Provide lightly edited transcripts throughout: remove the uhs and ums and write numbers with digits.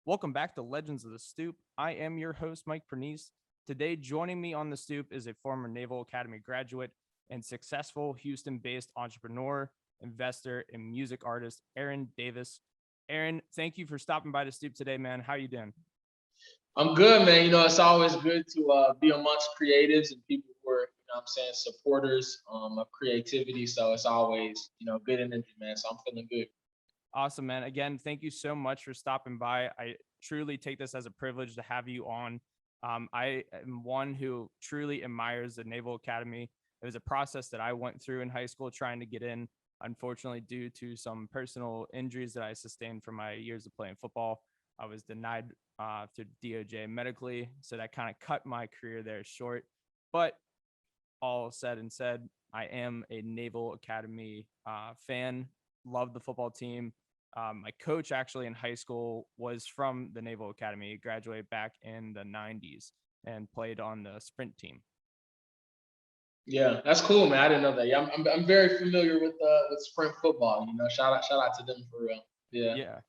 Welcome back to Legends of the Stoop. I am your host, Mike Pernice. Today, joining me on the Stoop is a former Naval Academy graduate and successful Houston-based entrepreneur, investor, and music artist, Aaron Davis. Aaron, thank you for stopping by the Stoop today, man. How you doing? I'm good, man. It's always good to be amongst creatives and people who are, supporters of creativity. So it's always, good energy, man. So I'm feeling good. Awesome, man. Again, thank you so much for stopping by. I truly take this as a privilege to have you on. I am one who truly admires the Naval Academy. It was a process that I went through in high school trying to get in. Unfortunately, due to some personal injuries that I sustained from my years of playing football, I was denied through DOJ medically. So that kind of cut my career there short. But all said and said, I am a Naval Academy fan, love the football team. My coach actually in high school was from the Naval Academy. He graduated back in the 90s and played on the sprint team. Yeah, that's cool, man. I didn't know that. Yeah, I'm very familiar with sprint football. Shout out to them for real. Yeah.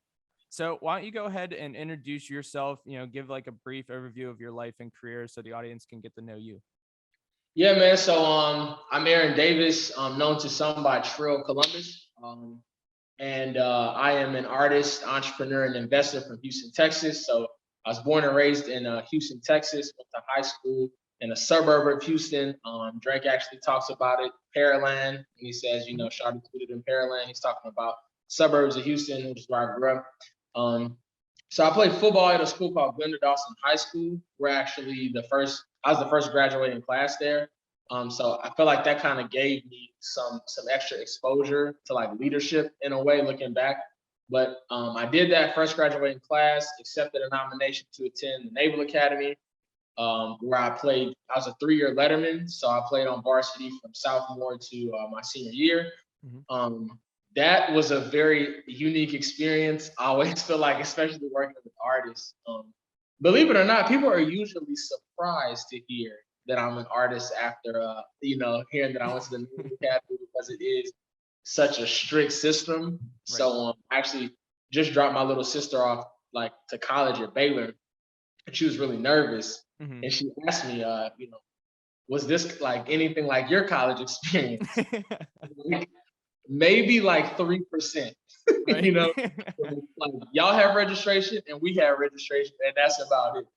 So why don't you go ahead and introduce yourself? Give like a brief overview of your life and career so the audience can get to know you. Yeah, man. So I'm Aaron Davis. I'm known to some by Trill Columbus. And I am an artist, entrepreneur, and investor from Houston, Texas. So I was born and raised in Houston, Texas, went to high school in a suburb of Houston. Drake actually talks about it, Pearland. And he says, Shawty tweeted in Pearland. He's talking about suburbs of Houston, which is where I grew up. So I played football at a school called Glenda Dawson High School. I was the first graduating class there. So I feel like that kind of gave me some extra exposure to like leadership in a way, looking back. But I did that first graduating class, accepted a nomination to attend the Naval Academy, where I was a 3-year letterman. So I played on varsity from sophomore to my senior year. Mm-hmm. That was a very unique experience. I always feel like, especially working with artists, believe it or not, people are usually surprised to hear that I'm an artist after, hearing that I went to the Naval Academy, because it is such a strict system. Right. So I actually just dropped my little sister off to college at Baylor, and she was really nervous. Mm-hmm. And she asked me, was this like anything like your college experience? Maybe like 3%, right? Like y'all have registration and we have registration, and that's about it.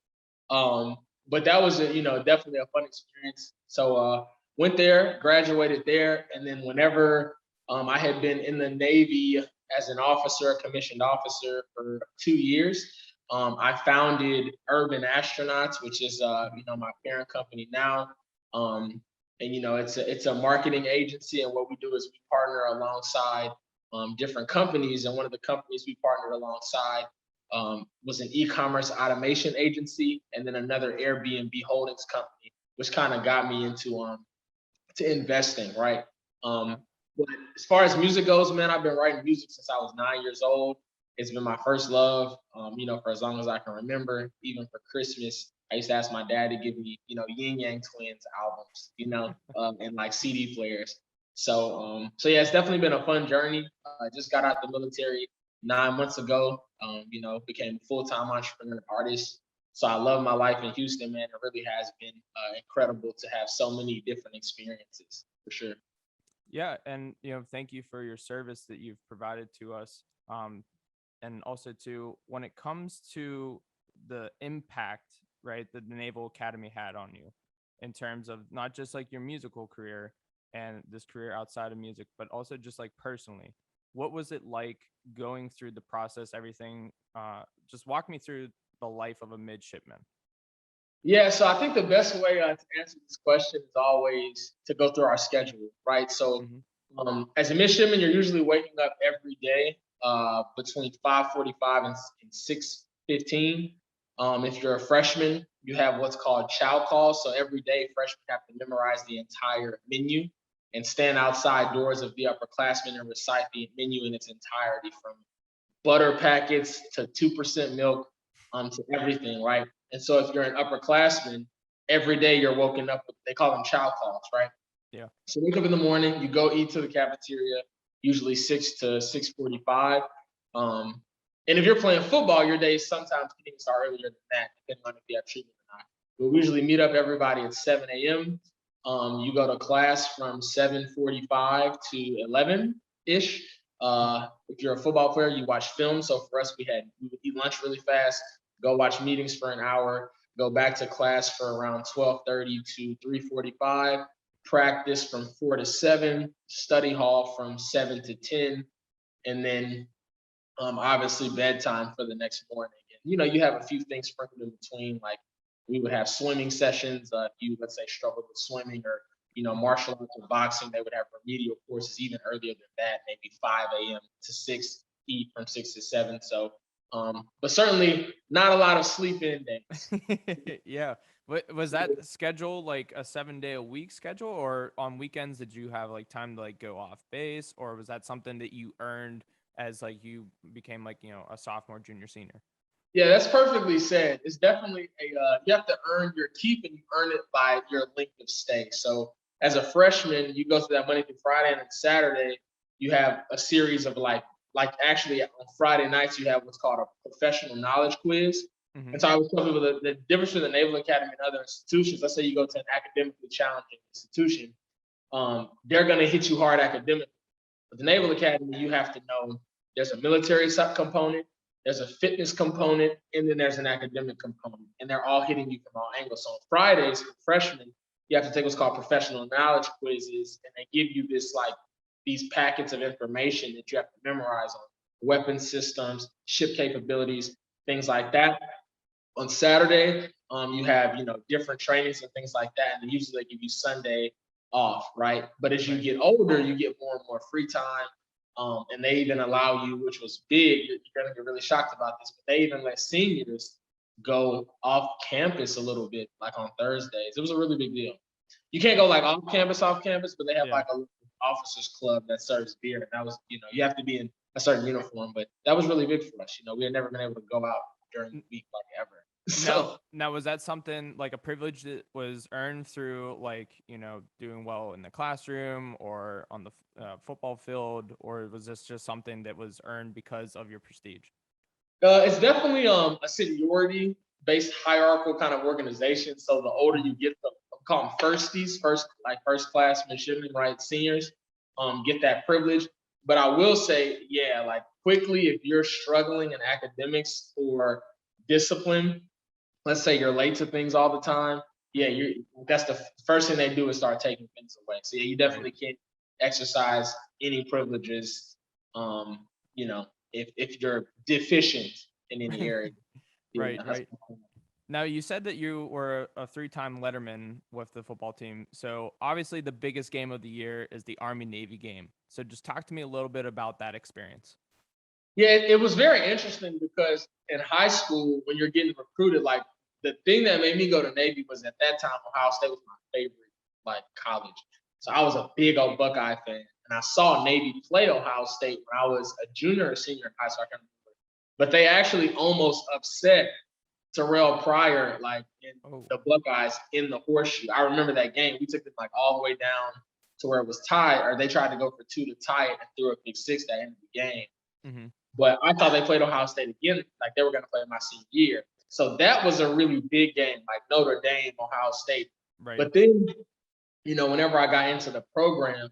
But that was definitely a fun experience. So went there, graduated there, and then whenever I had been in the Navy as an officer, commissioned officer for 2 years, I founded Urban Astronauts, which is my parent company now. And it's a marketing agency, and what we do is we partner alongside different companies, and one of the companies we partnered alongside was an e-commerce automation agency, and then another Airbnb holdings company, which kind of got me into to investing, right? But as far as music goes, man, I've been writing music since I was 9 years old. It's been my first love, for as long as I can remember. Even for Christmas, I used to ask my dad to give me, Yin Yang Twins albums, and like CD players. So yeah, it's definitely been a fun journey. I just got out the military 9 months ago, became a full-time entrepreneur and artist. So I love my life in Houston, man. It really has been incredible to have so many different experiences, for sure. Yeah, and thank you for your service that you've provided to us. And also to when it comes to the impact, right, that the Naval Academy had on you in terms of not just like your musical career and this career outside of music, but also just like personally, what was it like going through the process, everything? Just walk me through the life of a midshipman. Yeah, so I think the best way to answer this question is always to go through our schedule, right? So As a midshipman, you're usually waking up every day between 5:45 and 6:15. If you're a freshman, you have what's called chow calls. So every day, freshmen have to memorize the entire menu and stand outside doors of the upperclassmen and recite the menu in its entirety, from butter packets to 2% milk, to everything, right? And so if you're an upperclassman, every day you're woken up with, they call them chow calls, right? Yeah. So wake up in the morning, you go eat to the cafeteria, usually 6 to 6:45. And if you're playing football, your days sometimes can even start earlier than that, depending on if you have treatment or not. But we usually meet up everybody at 7 a.m. You go to class from 7:45 to 11-ish. If you're a football player, you watch film. So for us, we would eat lunch really fast, go watch meetings for an hour, go back to class for around 12:30 to 3:45, practice from 4 to 7, study hall from 7 to 10, and then obviously bedtime for the next morning. And you have a few things sprinkled in between, like we would have swimming sessions. If you, let's say, struggled with swimming, or martial arts or boxing, they would have remedial courses even earlier than that, maybe 5 a.m. to 6, eat from 6 to 7. So but certainly not a lot of sleep in days. Yeah. Was that schedule like a 7 day a week schedule, or on weekends did you have like time to like go off base, or was that something that you earned as like you became like, a sophomore, junior, senior? Yeah, that's perfectly said. It's definitely you have to earn your keep, and you earn it by your length of stay. So as a freshman, you go through that Monday through Friday, and then Saturday you have a series of like actually on Friday nights you have what's called a professional knowledge quiz. Hmm. And so I was telling people the difference between the Naval Academy and other institutions. Let's say you go to an academically challenging institution, they're going to hit you hard academically. But the Naval Academy, you have to know there's a military component, there's a fitness component, and then there's an academic component, and they're all hitting you from all angles. So on Fridays, for freshmen, you have to take what's called professional knowledge quizzes, and they give you these packets of information that you have to memorize on weapon systems, ship capabilities, things like that. On Saturday, you have different trainings and things like that, and then usually they give you Sunday off, right? But as you Right. get older, you get more and more free time, and they even allow you, which was big. You're gonna get really shocked about this, but they even let seniors go off campus a little bit, like on Thursdays. It was a really big deal. You can't go like off campus, but they have Yeah. like a officers club that serves beer, and that was, you have to be in a certain uniform, but that was really big for us. We had never been able to go out during the week like ever. Now, So now was that something like a privilege that was earned through like, doing well in the classroom or on the football field, or was this just something that was earned because of your prestige? it's definitely a seniority based hierarchical kind of organization. So the older you get, the call them firsties, first class midshipmen, right? Seniors get that privilege. But I will say, yeah, like quickly, if you're struggling in academics or discipline, let's say you're late to things all the time, yeah, that's the first thing they do is start taking things away. So yeah, you Right. definitely can't exercise any privileges, um, if you're deficient in any area. Yeah, Right, that's right. Now, you said that you were a three-time letterman with the football team. So obviously the biggest game of the year is the Army Navy game. So just talk to me a little bit about that experience. yeah. It was very interesting because in high school, when you're getting recruited, like the thing that made me go to Navy was at that time Ohio State was my favorite like college. So I was a big old Buckeye fan, and I saw Navy play Ohio State when I was a junior or senior in high school. I can't remember, but they actually almost upset Terrell Pryor, like in Oh. the Buckeyes in the horseshoe. I remember that game. We took it like all the way down to where it was tied, or they tried to go for two to tie it and threw a pick six that ended the game. Hmm. But I thought they played Ohio State again, like they were going to play my senior year. So that was a really big game, like Notre Dame, Ohio State. Right. But then, whenever I got into the program,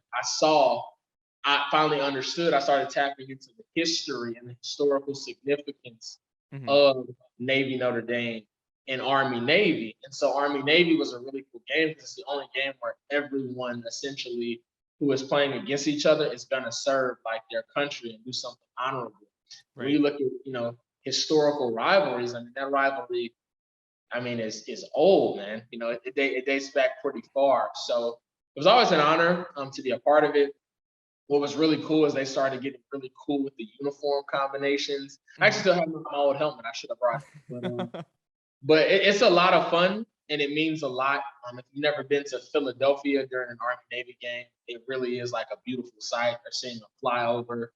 I finally understood. I started tapping into the history and the historical significance Hmm. of Navy Notre Dame and Army Navy. And so Army Navy was a really cool game because it's the only game where everyone essentially who is playing against each other is going to serve like their country and do something honorable. When Right. you look at historical rivalries, I mean that rivalry, I mean is old, man. It dates back pretty far. So it was always an honor to be a part of it. what was really cool is they started getting really cool with the uniform combinations. I actually Mhm. still have my old helmet. I should have brought it, but it's a lot of fun and it means a lot. If you've never been to Philadelphia during an Army Navy game, it really is like a beautiful sight. Or seeing a flyover,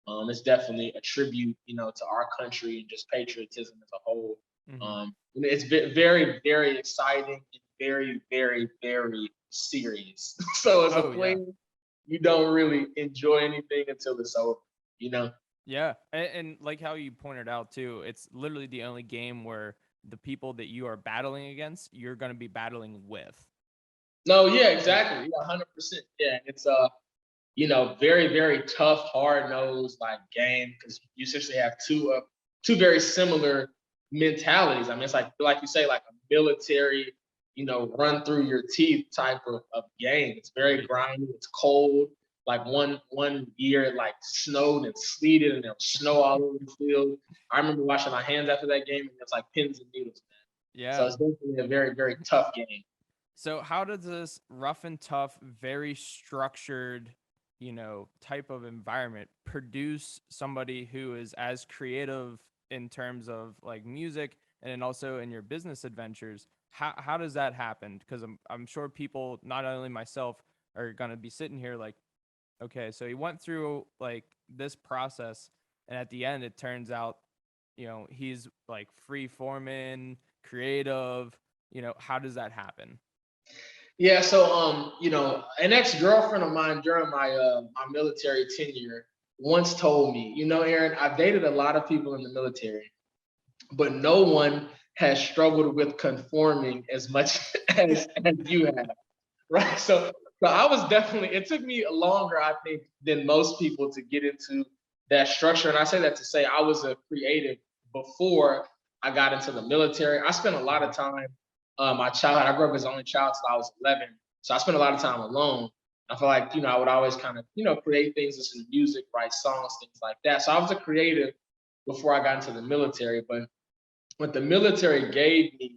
it's definitely a tribute, to our country and just patriotism as a whole. Mhm. It's very, very exciting and very, very, very serious. So as a Oh yeah. player, you don't really enjoy anything until it's over, you know? Yeah, and like how you pointed out too, it's literally the only game where the people that you are battling against, you're going to be battling with. No, yeah, And exactly. Yeah, 100%. Yeah, it's very, very tough, hard nosed like game because you essentially have two very similar mentalities. I mean, it's like you say, like a military, run through your teeth type of game. It's very right. grimy, it's cold. Like one year it like snowed and sleeted and there was snow all over the field. I remember washing my hands after that game and it's like pins and needles, man. So Yeah. it's definitely a very, very tough game. So how does this rough and tough, very structured, type of environment produce somebody who is as creative in terms of like music and then also in your business adventures? How does that happen? Because I'm sure people, not only myself, are gonna be sitting here like, okay, so he went through like this process, and at the end, it turns out, he's like free forming, creative. How does that happen? Yeah, so an ex-girlfriend of mine during my military tenure once told me, Aaron, I've dated a lot of people in the military, but no one has struggled with conforming as much as you have. Right. So I was definitely, it took me longer, I think, than most people to get into that structure. And I say that to say I was a creative before I got into the military. I spent a lot of Mhm. time, my childhood, I grew up as the only child till I was 11. So I spent a lot of time alone. I feel like, I would always kind of, create things, listen to music, write songs, things like that. So I was a creative before I got into the military. But what the military gave me,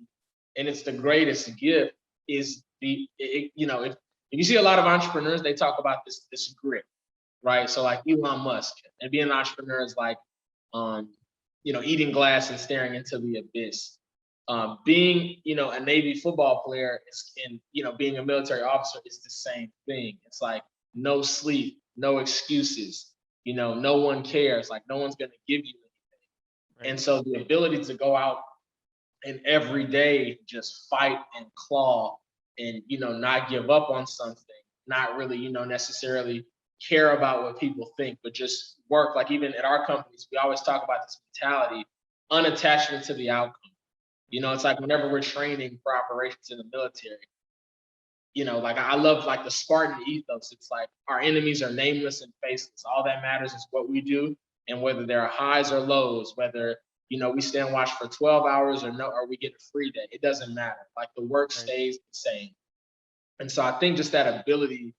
and it's the greatest gift, is if you see a lot of entrepreneurs, they talk about this grit, right? So like Elon Musk, and being an entrepreneur is like, um, eating glass and staring into the abyss. Being, a Navy football player is, and being a military officer is the same thing. It's like no sleep, no excuses. No one cares. Like no one's gonna give you anything. Right. And so the ability to go out and every day just fight and claw and not give up on something, not really necessarily care about what people think, but just work. Like even at our companies we always talk about this mentality, unattachment to the outcome. It's like whenever we're training for operations in the military, like I love like the Spartan ethos. It's like our enemies are nameless and faceless. All that matters is what we do, and whether there are highs or lows, whether we stand watch for 12 hours or no, or we get a free day. It doesn't matter. Like the work Right. stays the same. And so I think just that ability,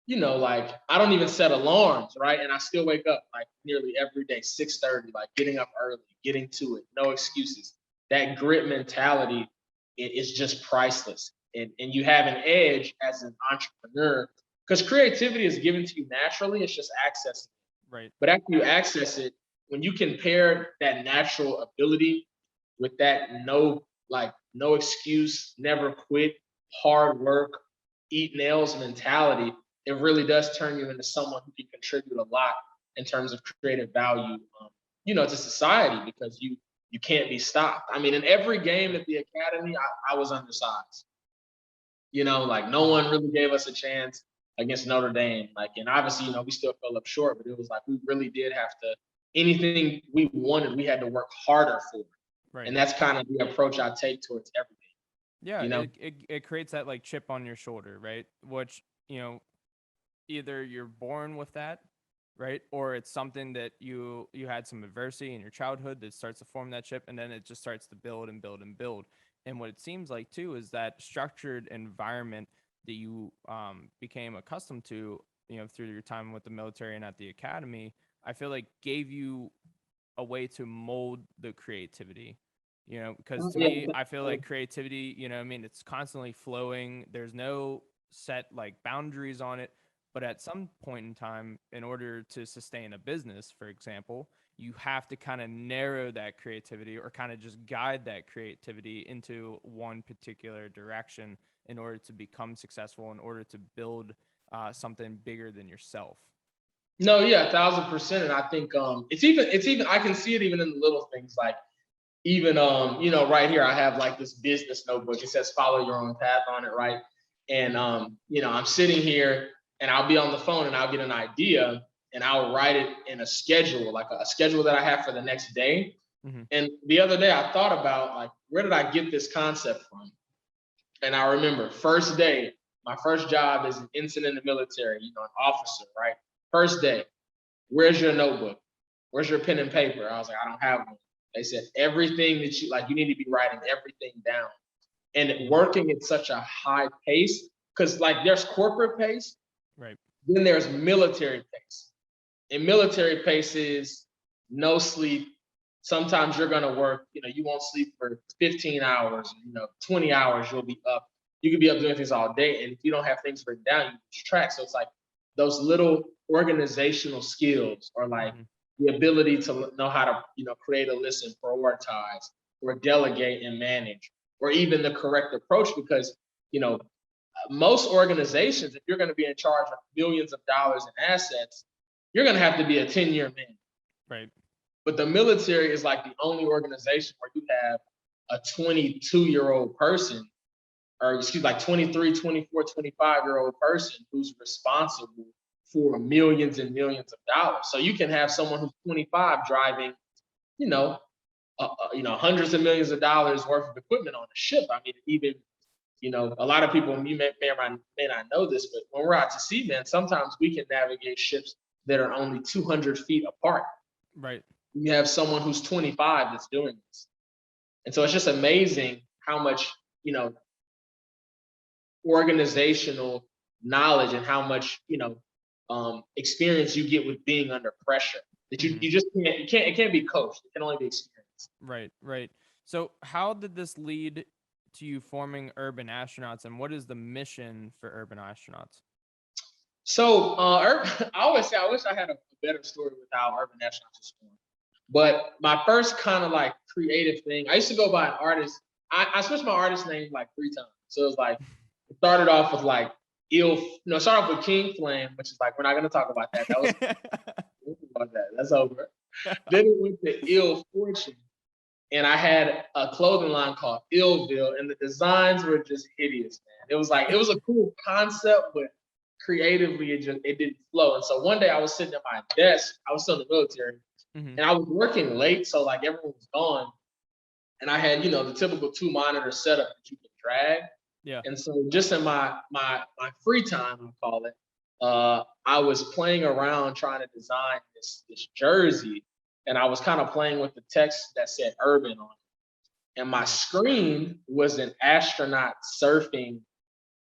like I don't even set alarms, right? And I still wake up like nearly every day, 6:30, like getting up early, getting to it, no excuses. That grit mentality is just priceless. And you have an edge as an entrepreneur because creativity is given to you naturally, it's just accessing it. Right. But after you access it, when you can pair that natural ability with that no excuse, never quit, hard work, eat nails mentality, it really does turn you into someone who can contribute a lot in terms of creative value, to society because you can't be stopped. I mean, in every game at the academy, I was undersized. Like no Mhm. one really gave us a chance against Notre Dame. Like, and obviously, we still fell up short, but it was like we really did have to. Anything we wanted, we had to work harder for, Right. and that's kind of the approach I take towards everything. Yeah, You know. it creates that like chip on your shoulder, right? Which, either you're born with that, right? Or it's something that you had some adversity in your childhood that starts to form that chip and then it just starts to build and build and build. And what it seems like too is that structured environment that you became accustomed to, through your time with the military and at the academy, I feel like gave you a way to mold the creativity. Because to me, Yeah. I feel like creativity, I mean, it's constantly flowing. There's no set like boundaries on it. But at some point in time, in order to sustain a business, for example, you have to kind of narrow that creativity or kind of just guide that creativity into one particular direction in order to become successful, in order to build something bigger than yourself. No, yeah, 1,000%. And I think it's even I can see it even in the little things, like even right here I have like this business notebook. It says follow your own path on it, right? And I'm sitting here and I'll be on the phone and I'll get an idea and I'll write it in a schedule, like a schedule that I have for the next day. Mm-hmm. And the other day I thought about, like, where did I get this concept from? And I remember first day, my first job is an ensign in the military, an officer, right? First day, where's your notebook? Where's your pen and paper? I was like, I don't have one. They said everything that you need to be writing everything down. And working at such a high pace, because like there's corporate pace, right? Then there's military pace. And military pace is no sleep. Sometimes you're gonna work, you won't sleep for 15 hours, 20 hours, you'll be up. You could be up doing things all day. And if you don't have things written down, you lose track. So it's like those little organizational skills, or like the ability to know how to, create a list and prioritize, or delegate and manage, or even the correct approach. Because, most organizations, if you're going to be in charge of millions of dollars in assets, you're going to have to be a 10-year man. Right. But the military is like the only organization where you have a 22-year-old person, or like 23, 24, 25-year-old person who's responsible for millions and millions of dollars. So you can have someone who's 25 driving, hundreds of millions of dollars worth of equipment on a ship. I mean, even, a lot of people, you may not know this, but when we're out to sea, man, sometimes we can navigate ships that are only 200 feet apart. Right. You have someone who's 25 that's doing this. And so it's just amazing how much, organizational knowledge and how much, experience you get with being under pressure, that you just it can't be coached. It can only be experienced. Right. Right. So how did this lead to you forming Urban Astronauts, and what is the mission for Urban Astronauts? So I always say I wish I had a better story with how Urban Astronauts was formed. But my first kind of like creative thing, I used to go by an artist. I switched my artist name like 3 times. So it was like, it started off with like start off with King Flame, which is like, we're not gonna talk about that. That was about that. That's over. Then it went to Ill Fortune. And I had a clothing line called Illville, and the designs were just hideous, man. It was like, it was a cool concept, but creatively it didn't flow. And so one day I was sitting at my desk, I was still in the military, and I was working late, so like everyone was gone. And I had, the typical 2 monitor setup that you can drag. Yeah. And so just in my free time, I call it, I was playing around trying to design this jersey. And I was kind of playing with the text that said urban on it. And my screen was an astronaut surfing,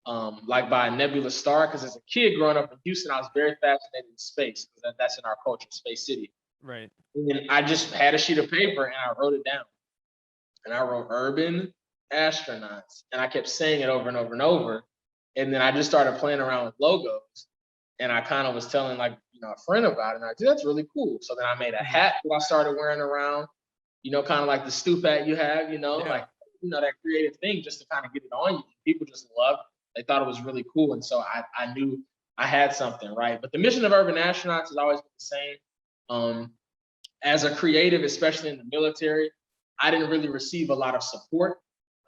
like by a nebulous star. Because as a kid growing up in Houston, I was very fascinated in space, because that's in our culture, Space City. Right. And I just had a sheet of paper and I wrote it down. And I wrote Urban Astronauts. And I kept saying it over and over and over. And then I just started playing around with logos. And I kind of was telling like, a friend about it. And I said, that's really cool. So then I made a hat that I started wearing around, kind of like the Stoop hat you have, like, that creative thing, just to kind of get it on you. People just loved it. They thought it was really cool. And so I knew I had something, right? But the mission of Urban Astronauts has always been the same. As a creative, especially in the military, I didn't really receive a lot of support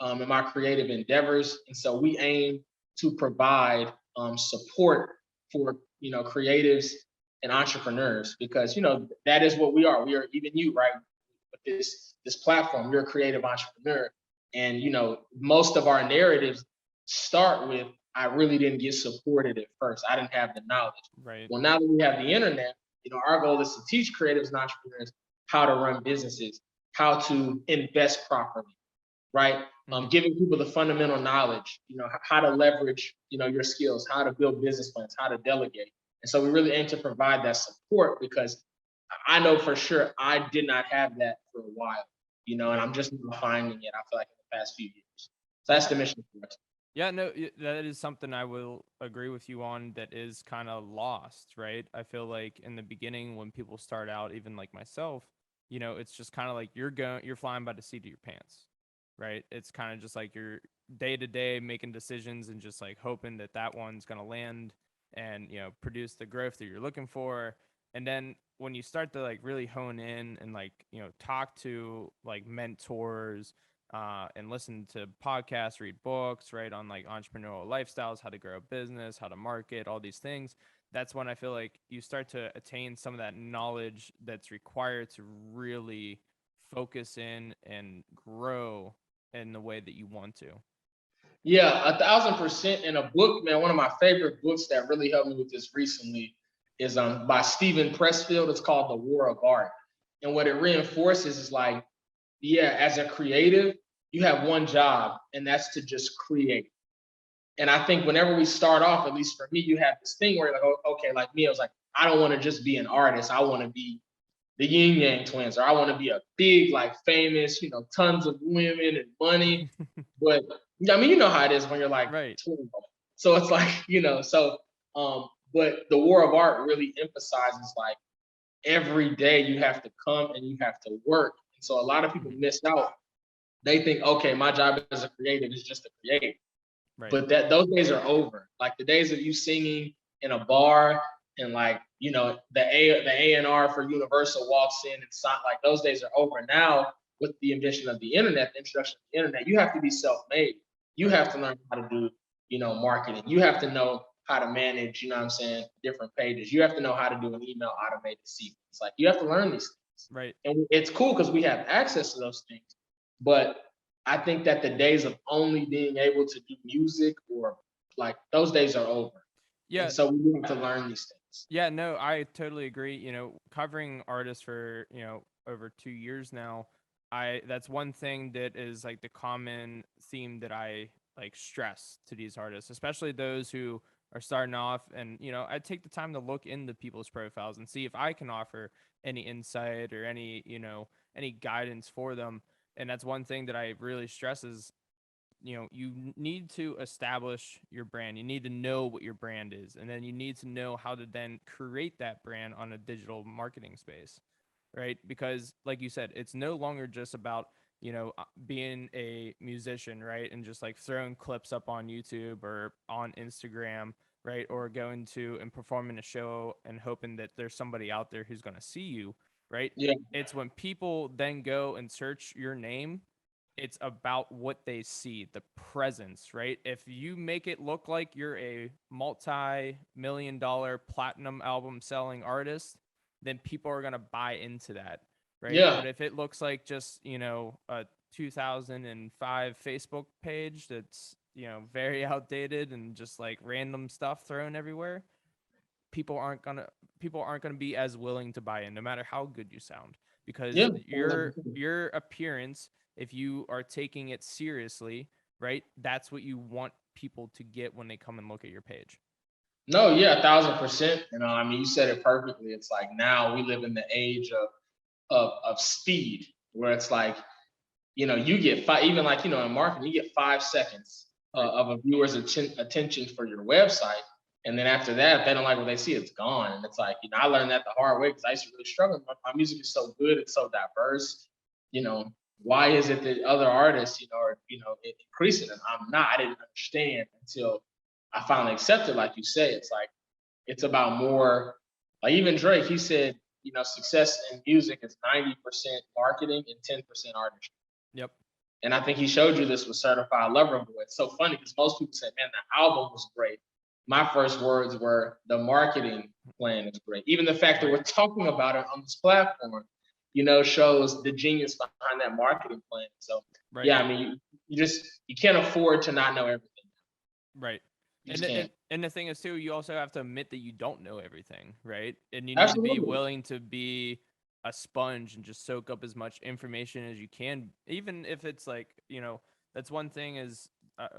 in my creative endeavors. And so we aim to provide support for, creatives and entrepreneurs, because, that is what we are. We are, even you, right? With this platform, you're a creative entrepreneur. And, most of our narratives start with, I really didn't get supported at first. I didn't have the knowledge. Right. Well, now that we have the internet, our goal is to teach creatives and entrepreneurs how to run businesses, how to invest properly, right? Giving people the fundamental knowledge, how to leverage, your skills, how to build business plans, how to delegate. And so we really aim to provide that support, because I know for sure I did not have that for a while, and I'm just finding it, I feel like, in the past few years. So that's the mission for us. Yeah, no, that is something I will agree with you on, that is kind of lost, right? I feel like in the beginning when people start out, even like myself, it's just kind of like you're flying by the seat of your pants, right? It's kind of just like you're day to day making decisions and just like hoping that that one's going to land and, produce the growth that you're looking for. And then when you start to like really hone in and like, talk to like mentors, and listen to podcasts, read books, right, on like entrepreneurial lifestyles, how to grow a business, how to market, all these things. That's when I feel like you start to attain some of that knowledge that's required to really focus in and grow in the way that you want to. Yeah, 1,000%. In a book, man, one of my favorite books that really helped me with this recently is by Stephen Pressfield. It's called The War of Art. And what it reinforces is like, yeah, as a creative, you have one job, and that's to just create. And I think whenever we start off, at least for me, you have this thing where you're like, oh, okay, like me, I was like, I don't want to just be an artist. I want to be the Yin Yang Twins, or I want to be a big, like famous, tons of women and money. But I mean, you know how it is when you're like Right. 20. So it's like, but the War of Art really emphasizes like every day you have to come and you have to work. And so a lot of people Mhm. miss out. They think, okay, my job as a creative is just to create. Right. But that those days are over. Like the days of you singing in a bar and like, the A&R for Universal walks in and sign, like those days are over. Now with the invention of the internet, the introduction of the internet, you have to be self-made. You Right. have to learn how to do, marketing. You have to know how to manage, you know what I'm saying, different pages. You have to know how to do an email automated sequence. Like you have to learn these things. Right. And it's cool because we have access to those things. But I think that the days of only being able to do music or like those days are over. And Yeah. so we have to learn these things. Yeah, no, I totally agree. Covering artists for, over 2 years now, that's one thing that is like the common theme that I like stress to these artists, especially those who are starting off. And, I take the time to look into people's profiles and see if I can offer any insight or any guidance for them. And that's one thing that I really stress is, you need to establish your brand. You need to know what your brand is, and then you need to know how to then create that brand on a digital marketing space, right? Because like you said, it's no longer just about, being a musician, right? And just like throwing clips up on YouTube or on Instagram, right? Or going to and performing a show and hoping that there's somebody out there who's going to see you, right? Yeah. It's when people then go and search your name, it's about what they see, the presence, right? If you make it look like you're a multi-million dollar platinum album selling artist, then people are going to buy into that, right? Yeah. But if it looks like just, a 2005 Facebook page that's, very outdated and just like random stuff thrown everywhere, people aren't going to be as willing to buy in no matter how good you sound, because Yeah. your appearance, if you are taking it seriously, right, that's what you want people to get when they come and look at your page. No, yeah, 1,000%. I mean, you said it perfectly. It's like now we live in the age of speed, where it's like, you get five, even like, in marketing, you get 5 seconds Right. of a viewer's attention for your website. And then after that, if they don't like what they see, it's gone. And it's like, I learned that the hard way because I used to really struggle. My music is so good, it's so diverse. You know, why is it that other artists, are, increasing and I'm not? I didn't understand until I finally accepted, like you say, it's like it's about more, like even Drake, he said, success in music is 90% marketing and 10% artistry. Yep. And I think he showed you this with Certified Lover Boy. It's so funny because most people say, man, the album was great. My first words were, the marketing plan is great. Even the fact that Right. we're talking about it on this platform, shows the genius behind that marketing plan. So, Right. yeah, I mean, you can't afford to not know everything. Right. You And just the, can't. and the thing is too, you also have to admit that you don't know everything, right? And you need to be Absolutely. willing to be a sponge and just soak up as much information as you can, even if it's like, that's one thing is,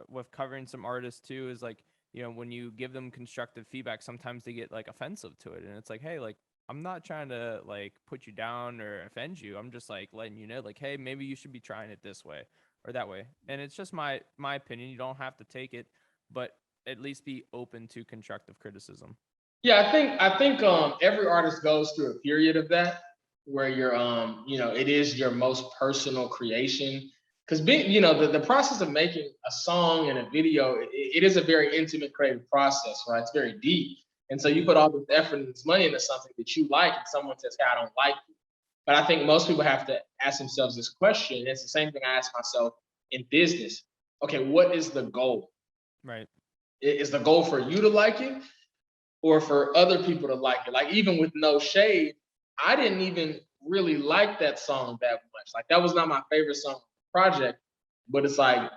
with covering some artists too, is like, when you give them constructive feedback, sometimes they get like offensive to it, and it's like, hey, like, I'm not trying to like put you down or offend you. I'm just like letting you know, like, hey, maybe you should be trying it this way, or that way. And it's just my opinion. You don't have to take it, but at least be open to constructive criticism. Yeah, I think every artist goes through a period of that where you're it is your most personal creation. Because being, the process of making a song and a video, it is a very intimate creative process, right? It's very deep. And so you put all this effort and this money into something that you like, and someone says, "Hey, I don't like it." But I think most people have to ask themselves this question. It's the same thing I ask myself in business. Okay, what is the goal? Right. Is the goal for you to like it, or for other people to like it? Like, even with No Shade, I didn't even really like that song that much. Like, that was not my favorite song on the project, but it's like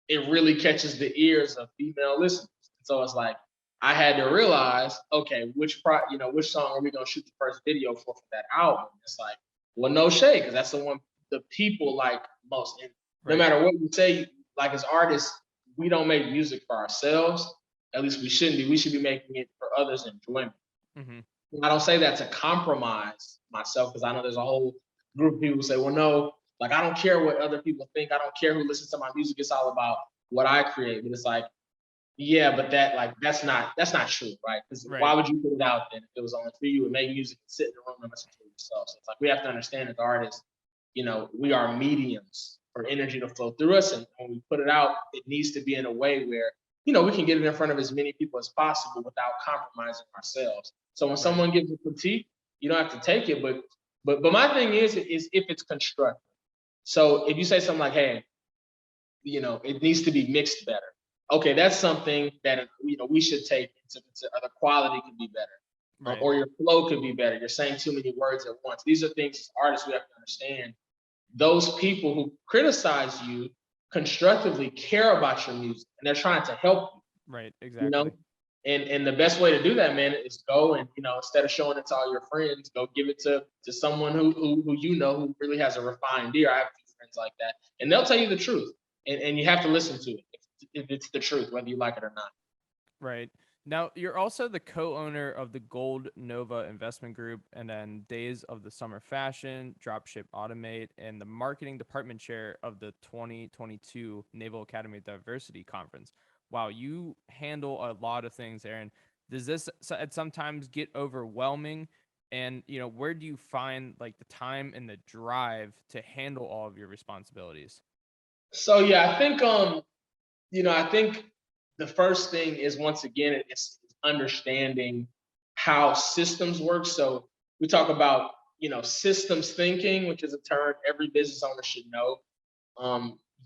it really catches the ears of female listeners. So it's like I had to realize, okay, which song are we gonna shoot the first video for that album? It's like, well, No Shade, because that's the one the people like most. And no Right. matter what you say, like, as artists, we don't make music for ourselves. At least we shouldn't be. We should be making it for others' enjoyment. Mm-hmm. And I don't say that to compromise myself, because I know there's a whole group of people who say, well, no, like, I don't care what other people think. I don't care who listens to my music. It's all about what I create. But it's like, yeah, but that's not true, right? Because Right. why would you put it out then if it was only for you? And make music and sit in the room and listen to it yourself. So it's like we have to understand, as artists, we are mediums for energy to flow through us. And when we put it out, it needs to be in a way where, we can get it in front of as many people as possible without compromising ourselves. So when Right. someone gives a critique, you don't have to take it. But my thing is if it's constructive. So if you say something like, hey, it needs to be mixed better. Okay, that's something that we should take into consideration. The quality could be better, Right. or your flow could be better. You're saying too many words at once. These are things as artists we have to understand. Those people who criticize you constructively care about your music, and they're trying to help you. Right. You know, Exactly. and the best way to do that, man, is go and, instead of showing it to all your friends, go give it to someone who really has a refined ear. I have a few friends like that, and they'll tell you the truth, and you have to listen to it if it's the truth, whether you like it or not. Right. Now, you're also the co-owner of the Gold Nova Investment Group, and then Days of the Summer Fashion, Dropship Automate, and the marketing department chair of the 2022 Naval Academy Diversity Conference. Wow, you handle a lot of things, Aaron. Does this at sometimes get overwhelming? And, where do you find like the time and the drive to handle all of your responsibilities? So yeah, I think the first thing is, once again, it's understanding how systems work. So we talk about, systems thinking, which is a term every business owner should know.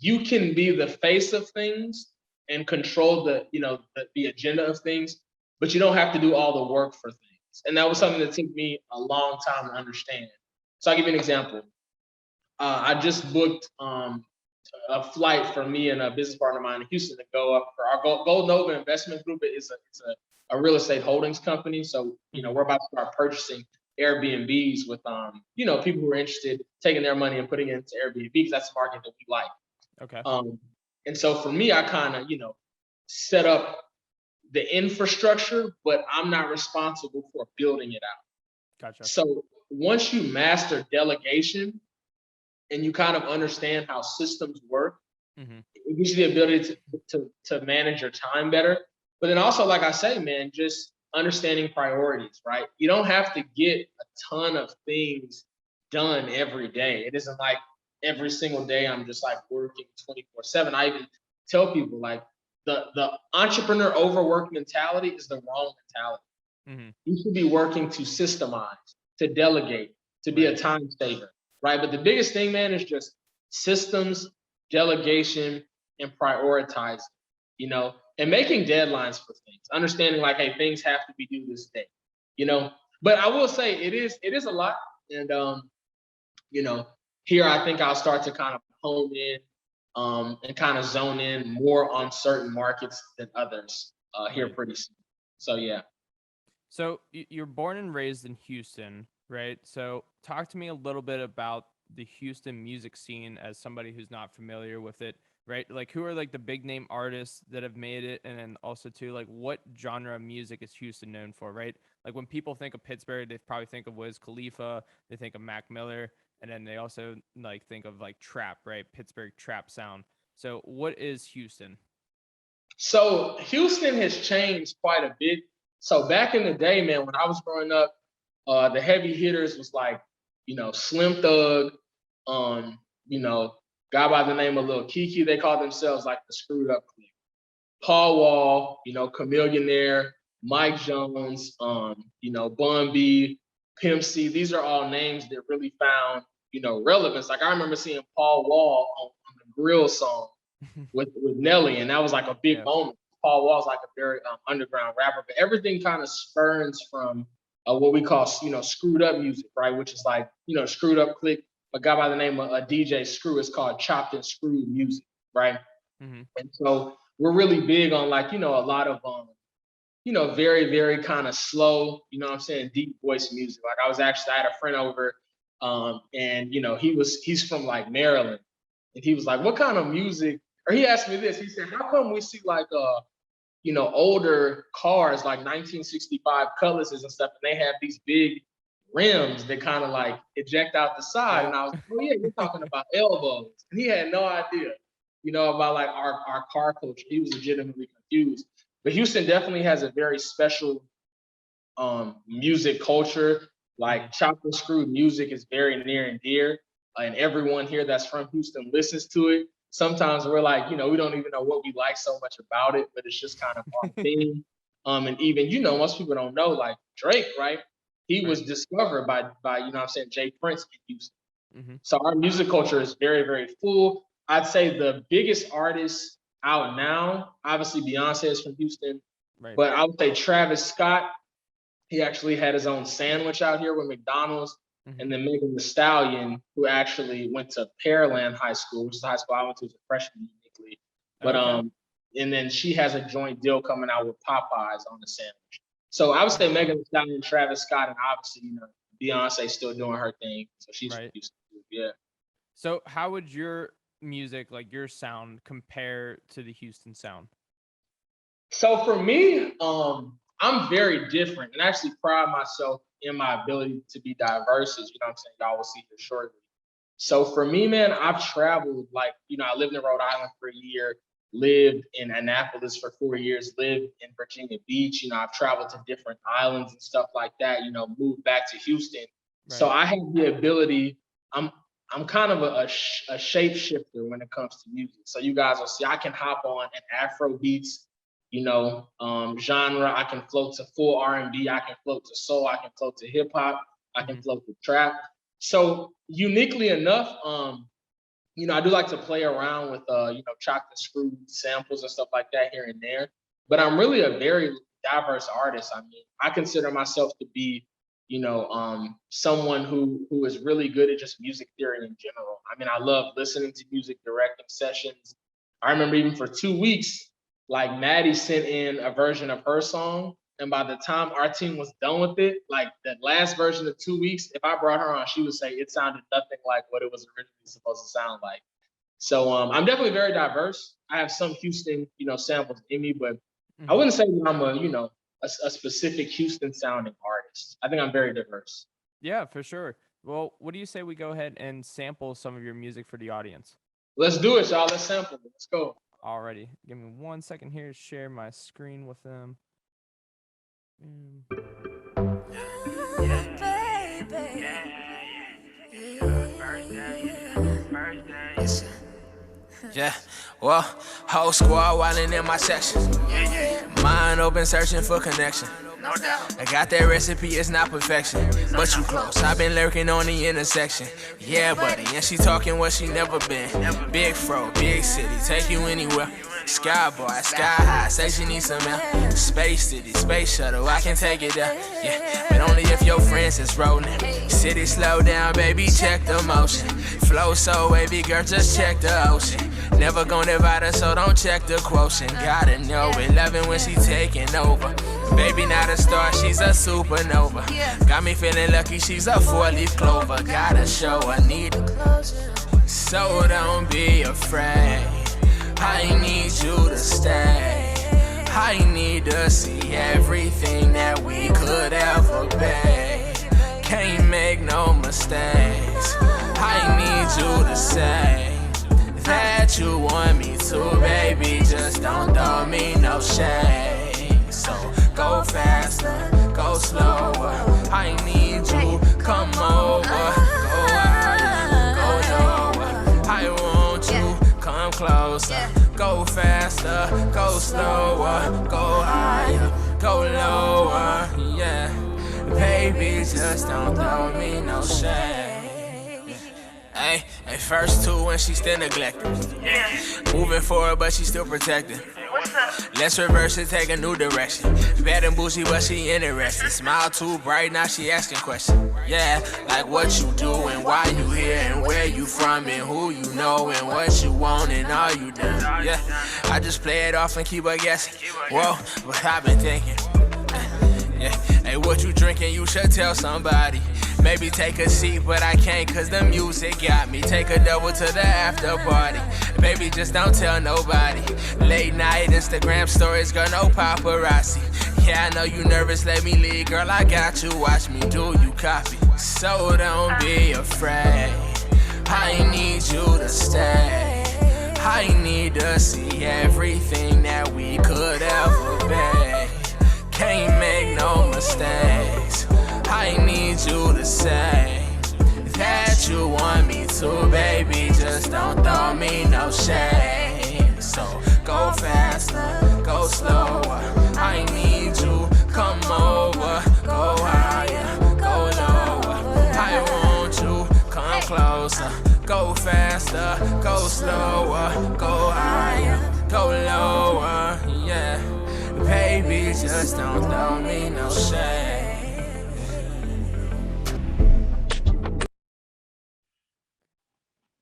You can be the face of things and control the agenda of things, but you don't have to do all the work for things. And that was Right. something that took me a long time to understand. So I'll give you an example. I just booked a flight for me and a business partner of mine in Houston to go up for our Gold Nova Investment Group. It's a real estate holdings company. So, Hmm. we're about to start purchasing Airbnbs with people who are interested taking their money and putting it into Airbnb, because that's the market that we like. Okay. Um, and so for me, I kind of, set up the infrastructure, but I'm not responsible for building it out. Gotcha. So once you master delegation and you kind of understand how systems work, Hmm. it gives you the ability to manage your time better. But then also, like I say, man, just understanding priorities, right? You don't have to get a ton of things done every day. It isn't like every single day I'm just like working 24/7. I even tell people, like, the entrepreneur overwork mentality is the wrong mentality. Hmm. You should be working to systemize, to delegate, to be a Right. time saver, right? But the biggest thing, man, is just systems, delegation, and prioritizing, and making deadlines for things. Understanding, like, hey, things have to be due this day, you know. But I will say it is a lot, and you know, here I think I'll start to kind of hone in, and kind of zone in more on certain markets than others here Right. pretty soon. So yeah. So you're born and raised in Houston, right? So talk to me a little bit about the Houston music scene as somebody who's not familiar with it, right? Like, who are like the big name artists that have made it, and then also too, like, what genre of music is Houston known for, right? Like, when people think of Pittsburgh, they probably think of Wiz Khalifa, they think of Mac Miller, and then they also like think of like trap, right? Pittsburgh trap sound. So what is Houston? So Houston has changed quite a bit. So back in the day, man, when I was growing up, the heavy hitters was like, Slim Thug, you know, guy by the name of Lil Kiki. They call themselves like the Screwed Up Clique. Paul Wall, Chameleonaire, Mike Jones, Bun B, Pimp C. These are all names that really found, relevance. Like I remember seeing Paul Wall on the Grill song with Nelly, and that was like a big moment. Paul Wall's like a very underground rapper, but everything kind of spurns from what we call, screwed up music, right? Which is like, Screwed Up Click. A guy by the name of DJ Screw is called chopped and screwed music, right? Mm-hmm. And so we're really big on like, a lot of, very, very kind of slow, deep voice music. Like I had a friend over and, he's from like Maryland, and he was like, what kind of music? Or he asked me this, he said, how come we see like, older cars like 1965 Cutlasses and stuff, and they have these big rims that kind of like eject out the side? And I was like, oh yeah, you're talking about elbows. And he had no idea, about like our car culture. He was legitimately confused. But Houston definitely has a very special music culture. Like chopped and screwed music is very near and dear. And everyone here that's from Houston listens to it. Sometimes we're like, we don't even know what we like so much about it, but it's just kind of our thing. And even, most people don't know, like Drake, right? He was discovered by Jay Prince in Houston. Mm-hmm. So our music culture is very, very full. I'd say the biggest artist out now, obviously Beyonce is from Houston, right. But I would say Travis Scott. He actually had his own sandwich out here with McDonald's. Mm-hmm. And then Megan Thee Stallion, who actually went to Pearland High School, which is the high school I went to as a freshman uniquely. But and then she has a joint deal coming out with Popeyes on the sandwich. So I would say Megan Thee Stallion, Travis Scott, and obviously, Beyonce still doing her thing. So she's right. Yeah. So how would your music, like your sound, compare to the Houston sound? So for me, I'm very different, and I actually pride myself in my ability to be diverse, as y'all will see here shortly. So for me, man, I've traveled like, I lived in Rhode Island for a year, lived in Annapolis for 4 years, lived in Virginia Beach. I've traveled to different islands and stuff like that, moved back to Houston. Right. So I have the ability, I'm kind of a shapeshifter when it comes to music. So you guys will see, I can hop on an Afro beats, genre. I can float to full R&B. I can float to soul. I can float to hip hop. I can float to trap. So uniquely enough, I do like to play around with, chopped and screwed samples and stuff like that here and there. But I'm really a very diverse artist. I mean, I consider myself to be, someone who is really good at just music theory in general. I mean, I love listening to music, directing sessions. I remember even for 2 weeks, like Maddie sent in a version of her song. And by the time our team was done with it, like that last version of 2 weeks, if I brought her on, she would say it sounded nothing like what it was originally supposed to sound like. So I'm definitely very diverse. I have some Houston, samples in me, but I wouldn't say that I'm a specific Houston sounding artist. I think I'm very diverse. Yeah, for sure. Well, what do you say we go ahead and sample some of your music for the audience? Let's do it, y'all. Let's sample it. Let's go. Alrighty. Give me 1 second here to share my screen with them. Yeah, well, whole squad wildin' in my section. Mind open, searching for connection. I got that recipe, it's not perfection, but you close. I've been lurking on the intersection. Yeah, buddy, and she talking what she never been. Big fro, big city, take you anywhere. Sky boy, sky high, say she needs some help. Space city, space shuttle, I can take it there. Yeah, but only if your friends is rolling. City slow down, baby, check the motion. Flow so wavy, girl, just check the ocean. Never gonna divide us, so don't check the quotient. Gotta know 11 when she taking over. Baby not a star, she's a supernova. Got me feeling lucky, she's a 4-leaf clover. Gotta show her need so don't be afraid. I need you to stay. I need to see everything that we could ever be. Can't make no mistakes. I need you to say that you want me to, baby. Just don't throw me no shade. So go faster, go slower. I need you, come over. Go higher, go lower. I want you, come closer. Go faster, go slower. Go higher, go lower. Yeah, baby, just don't throw me no shade. Hey, first two when she still neglected. Moving forward, but she still protected. Let's reverse it, take a new direction. Bad and bougie, but she interested. Smile too bright, now she asking questions. Yeah, like what you do and why you here and where you from and who you know and what you want and all you done. Yeah, I just play it off and keep her guessing. Whoa, but I've been thinking. Yeah, hey, what you drinking? You should tell somebody. Maybe take a seat, but I can't cause the music got me. Take a double to the after party. Baby, just don't tell nobody. Late night Instagram stories, girl, no paparazzi. Yeah, I know you nervous, let me lead. Girl, I got you, watch me do you copy. So don't be afraid. I need you to stay. I need to see everything that we could ever be. Can't make no mistakes. I need you to say that you want me to, baby. Just don't throw me no shade. So go faster, go slower. I need you, come over. Go higher, go lower. I want you, come closer. Go faster, go slower. Go higher, go lower. Yeah, baby, just don't throw me no shade.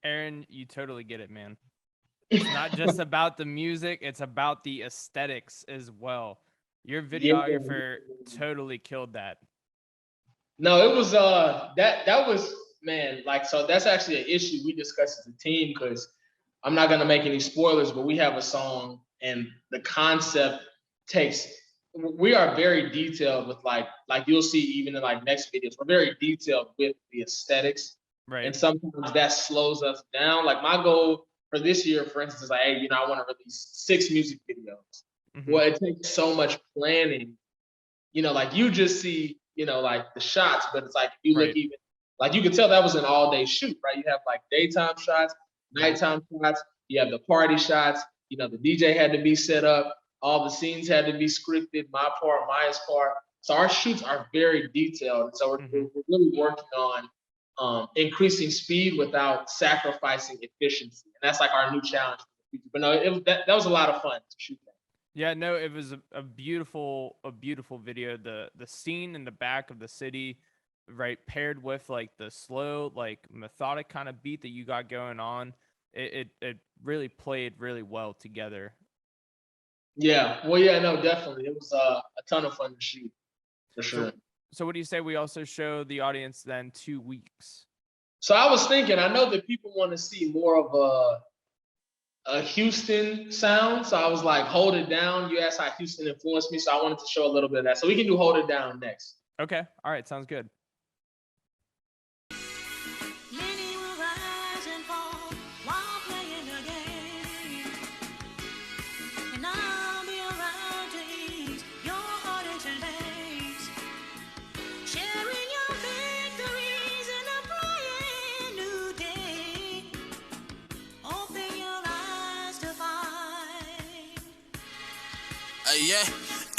Aaron, you totally get it, man. It's not just about the music, it's about the aesthetics as well. Your videographer totally killed that. No, it was that was, man, like, so that's actually an issue we discussed as a team, because I'm not gonna make any spoilers, but we have a song and the concept we are very detailed with like you'll see even in like next videos, we're very detailed with the aesthetics. Right. And sometimes that slows us down. Like my goal for this year, for instance, is like, hey, I want to release 6 music videos. Mm-hmm. Well, it takes so much planning. Like you just see, like the shots, but it's like if you look even, like you can tell that was an all-day shoot, right? You have like daytime shots, nighttime shots, you have the party shots, the DJ had to be set up, all the scenes had to be scripted, my part, Maya's part. So our shoots are very detailed. And so we're really working on increasing speed without sacrificing efficiency, and that's like our new challenge. But no, that was a lot of fun to shoot that. Yeah, no, it was a beautiful video. The scene in the back of the city, right, paired with like the slow, like methodic kind of beat that you got going on, it really played really well together. Yeah, well, yeah, no, definitely, it was a ton of fun to shoot, for sure. So what do you say we also show the audience then 2 weeks? So I was thinking, I know that people want to see more of a Houston sound. So I was like, Hold It Down. You asked how Houston influenced me. So I wanted to show a little bit of that. So we can do Hold It Down next. Okay. All right. Sounds good. Yeah,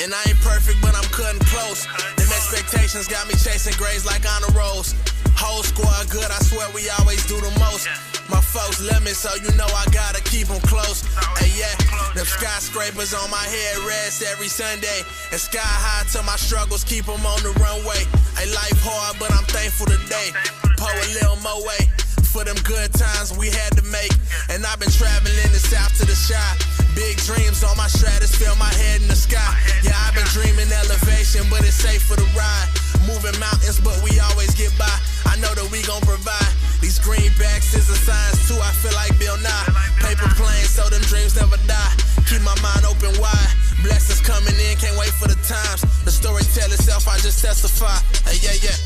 and I ain't perfect, but I'm cutting close. Them expectations got me chasing grades like honor rolls. Whole squad good, I swear we always do the most. My folks love me, so you know I gotta keep them close. Hey, yeah, them skyscrapers on my head rest every Sunday. And sky high till my struggles keep them on the runway. Hey, life hard, but I'm thankful today. Pour a little more way for them good times we had to make. And I've been traveling the south to the shy. Big dreams on my stratosphere, my head in the sky. Yeah, I've been dreaming elevation, but it's safe for the ride. Moving mountains, but we always get by. I know that we gon' provide. These greenbacks is a science too, I feel like Bill Nye. Paper planes, so them dreams never die. Keep my mind open wide. Blessings coming in, can't wait for the times. The story tell itself, I just testify. Hey, yeah, yeah.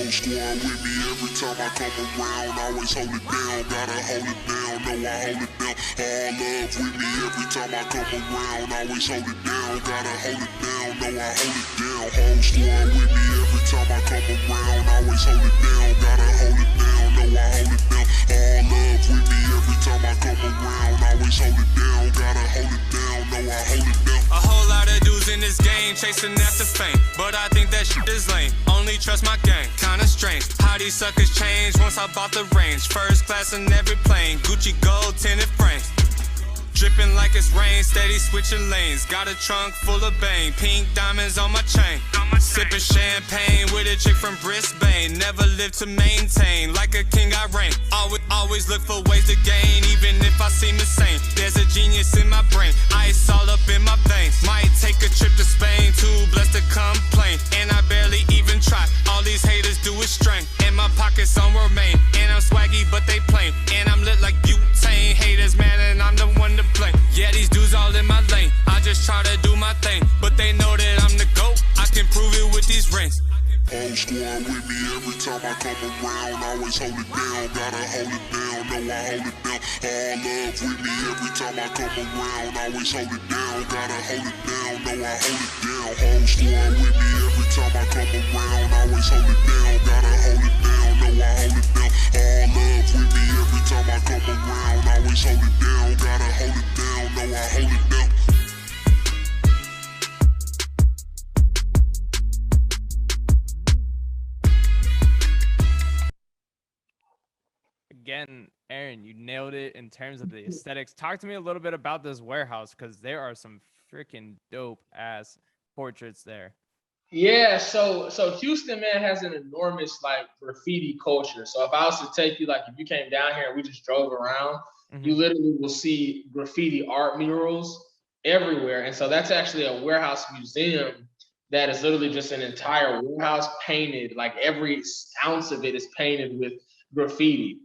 Whole squad with me every time I come around. Always hold it down, gotta hold it down. No, I hold it down. All love with me every time I come around. Always hold it down, gotta hold it down. No, I hold it down. Whole squad with me every time I come around. Always hold it down, gotta hold it down. No, I hold it down. All love with me every time I come around. Always hold it down, gotta hold it down. No, I hold it down. A whole lot of dudes in this game chasing after fame, but I think that shit is lame. Only trust my gang, kinda strange how these suckers change once I bought the range. First class in every plane, Gucci gold tinted frames. Dripping like it's rain, steady switching lanes. Got a trunk full of bang, pink diamonds on my chain. Sipping champagne with a chick from Brisbane. Never lived to maintain, like a king I reign. Always look for ways to gain, even if I seem insane. There's a genius in my brain, ice all up in my veins. Might take a trip to Spain, too blessed to complain. And I barely even try, all these haters do is strain. In my pockets some remain, and I'm swaggy but they plain. And I'm lit like butane, haters man and I'm the one to blame. Yeah, these dudes all in my lane, I just try to do my thing. But they know that I'm the GOAT, I can prove it with these rings. Whole squad with me every time I come around. Always hold it down, gotta hold it down. No, I hold it down. All love with me every time I come around. Always hold it down, gotta hold it down. No, I hold it down. Whole squad with me every time I come around. Always hold it down, gotta hold it down. No, I hold it down. All love with me every time I come around. Always hold it down, gotta hold it down. No, I hold it down. Again, Aaron, you nailed it in terms of the aesthetics. Talk to me a little bit about this warehouse, because there are some freaking dope ass portraits there. Yeah, so Houston, man, has an enormous like graffiti culture. So if I was to take you, like if you came down here and we just drove around, you literally will see graffiti art murals everywhere. And so that's actually a warehouse museum that is literally just an entire warehouse painted, like every ounce of it is painted with graffiti.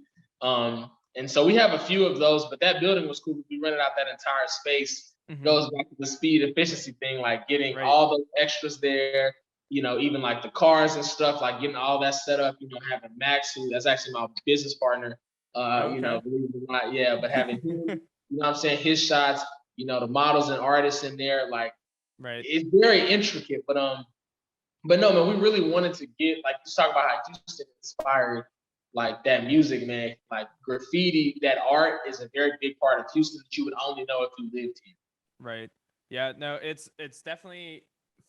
And so we have a few of those, but that building was cool. We rented out that entire space. Goes back to the speed efficiency thing, like getting all those extras there, you know, even like the cars and stuff, like getting all that set up, you know, having Max, who that's actually my business partner, you know, believe it or not, yeah, but having him, you know what I'm saying, his shots, you know, the models and artists in there, like, it's very intricate, but no, man, we really wanted to get, like, just talk about how Houston inspired, like, that music, man, like, graffiti, that art is a very big part of Houston that you would only know if you lived here. Right. Yeah, no, it's definitely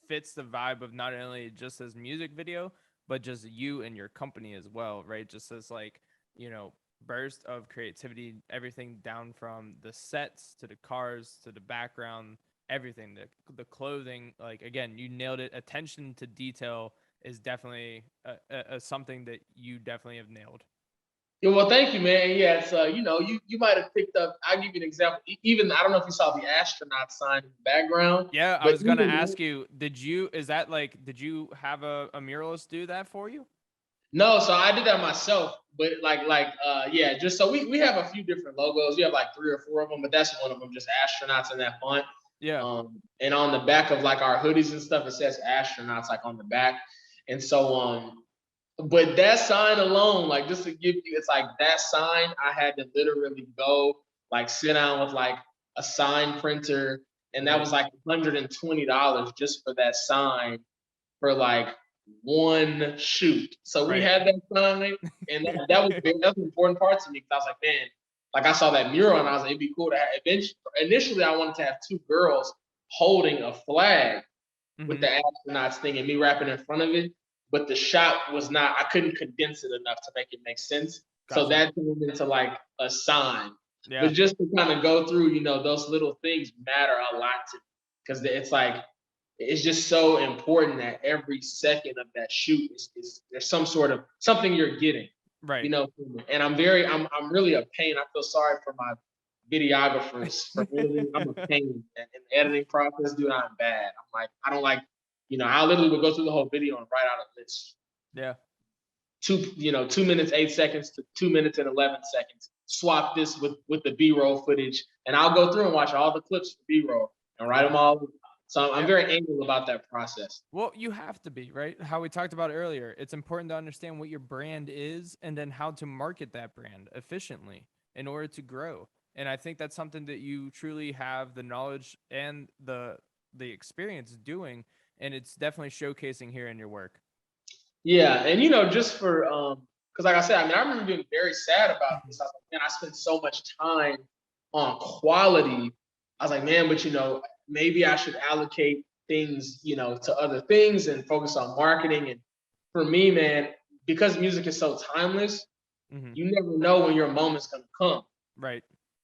fits the vibe of not only just this music video, but just you and your company as well, right? Just this, like, you know, burst of creativity, everything down from the sets to the cars to the background, everything, the clothing, like, again, you nailed it. Attention to detail is definitely a something that you definitely have nailed. Yeah, well, thank you, man. Yeah, it's you know, you might have picked up. I'll give you an example. Even I don't know if you saw the astronaut sign in the background. Yeah, I was gonna ask you, did you have a muralist do that for you? No, so I did that myself. But yeah, just so we have a few different logos. We have like 3 or 4 of them, but that's one of them, just astronauts in that font. Yeah. And on the back of like our hoodies and stuff, it says astronauts like on the back. And so but that sign alone, like just to give you, it's like that sign, I had to literally go like sit down with like a sign printer, and that was like $120 just for that sign for like one shoot. So we had that sign, and that was an important part to me, because I was like, man, like I saw that mural and I was like, it'd be cool to have. Initially, I wanted to have 2 girls holding a flag with the astronauts thing and me rapping in front of it. But the shot was not, I couldn't condense it enough to make it make sense. Gotcha. So that turned into like a sign. Yeah. But just to kind of go through, you know, those little things matter a lot to me, because it's like, it's just so important that every second of that shoot is there's some sort of something you're getting. Right. You know, and I'm really a pain. I feel sorry for my videographers. I'm a pain in the editing process, dude. I'm bad. I'm like, I don't like, you know, I literally would go through the whole video and write out a list. Yeah. 2 minutes, 8 seconds to 2 minutes and 11 seconds. Swap this with the B-roll footage, and I'll go through and watch all the clips for B-roll and write them all. So I'm very anal about that process. Well, you have to be, right? How we talked about earlier. It's important to understand what your brand is and then how to market that brand efficiently in order to grow. And I think that's something that you truly have the knowledge and the experience doing, and it's definitely showcasing here in your work. Yeah, and just for because like I said, I mean, I remember being very sad about this. I was like, man, I spent so much time on quality. I was like, man, but maybe I should allocate things, to other things and focus on marketing. And for me, man, because music is so timeless, you never know when your moment's gonna come. Right.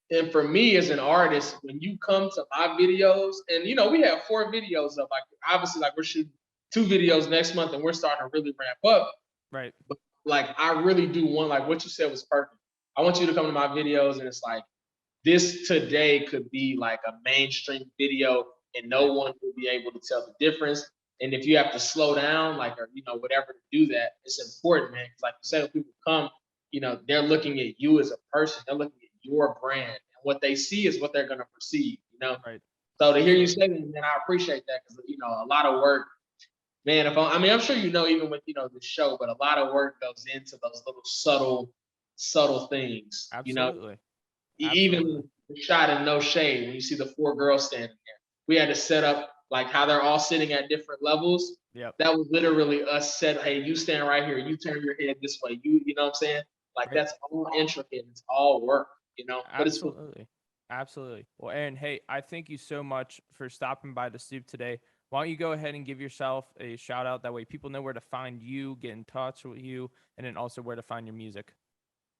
And for me as an artist, when you come to my videos, and we have 4 videos up, like obviously like we're shooting 2 videos next month and we're starting to really ramp up. Right. But like I really do want, like what you said was perfect. I want you to come to my videos and it's like this today could be like a mainstream video and no one will be able to tell the difference. And if you have to slow down, like, or whatever to do that, it's important, man. Because like you said, when people come, they're looking at you as a person. They're looking at your brand, and what they see is what they're gonna perceive. Right. So to hear you say that, man, I appreciate that because a lot of work, man. I'm sure even with the show, but a lot of work goes into those little subtle things. Absolutely. Even the shot in No Shade, when you see the 4 girls standing there, we had to set up like how they're all sitting at different levels. Yep. That was literally us said, hey, you stand right here, you turn your head this way. You know what I'm saying? Like that's all intricate. It's all work, But it's cool. Absolutely. Well, Aaron, hey, I thank you so much for stopping by the Stoop today. Why don't you go ahead and give yourself a shout out? That way people know where to find you, get in touch with you, and then also where to find your music.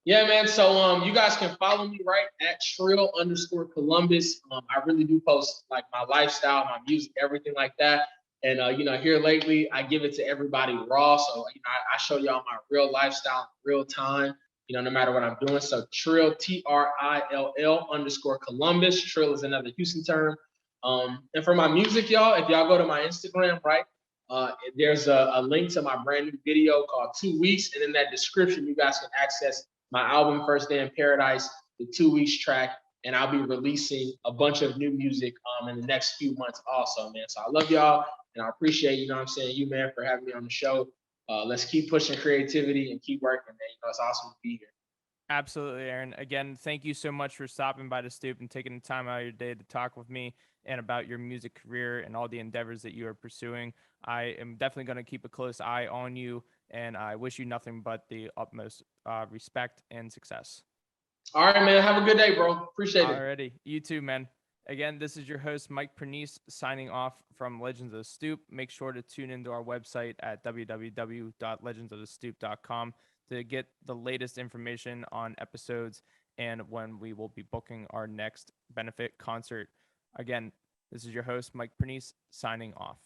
Yeah, man. So you guys can follow me right at Trill_Columbus. I really do post like my lifestyle, my music, everything like that. And here lately, I give it to everybody raw. So I show y'all my real lifestyle, real time. No matter what I'm doing. So Trill, TRILL_Columbus. Trill is another Houston term. And for my music, y'all, if y'all go to my Instagram, right, there's a link to my brand new video called 2 Weeks. And in that description, you guys can access my album, First Day in Paradise, the 2 Weeks track. And I'll be releasing a bunch of new music in the next few months also, man. So I love y'all and I appreciate, you, man, for having me on the show. Let's keep pushing creativity and keep working, man. It's awesome to be here. Absolutely, Aaron. Again, thank you so much for stopping by the Stoop and taking the time out of your day to talk with me and about your music career and all the endeavors that you are pursuing. I am definitely going to keep a close eye on you, and I wish you nothing but the utmost respect and success. All right, man. Have a good day, bro. Appreciate it. Alrighty. You too, man. Again, this is your host, Mike Pernice, signing off from Legends of the Stoop. Make sure to tune into our website at www.legendsofthestoop.com to get the latest information on episodes and when we will be booking our next benefit concert. Again, this is your host, Mike Pernice, signing off.